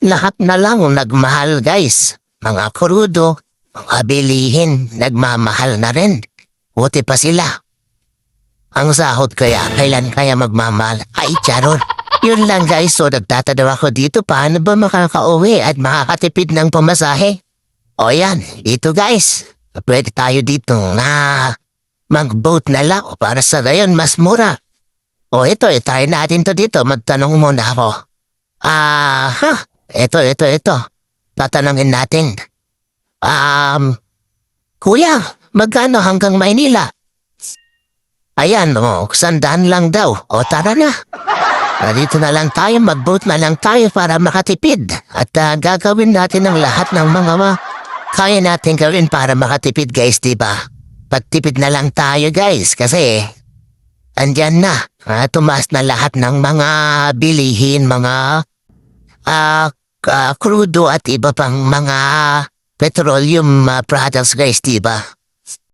lahat na lang nagmahal guys. Mga krudo, mga bilihin, nagmamahal na rin. Buti pa sila. Ang sahod kaya, kailan kaya magmamahal? Ay, charot. Yun lang guys, so nagtatanaw ako dito paano ba makakauwi at makakatipid ng pamasahe? O yan, dito guys. Pwede tayo dito na mag-boat na lang para sa gayon mas mura. O ito, try natin to dito. Magtanong muna ako. Ito. Tatanungin natin. Kuya, magkano hanggang Maynila? Ayan, 100 lang daw. O tara na. Dito na lang tayo, mag-boat na lang tayo para makatipid. At gagawin natin ang lahat ng mga kaya natin gawin para makatipid guys, diba? Pagtipid na lang tayo guys kasi andyan na. Tumaas na lahat ng mga bilihin, mga crudo at iba pang mga petroleum products guys, diba?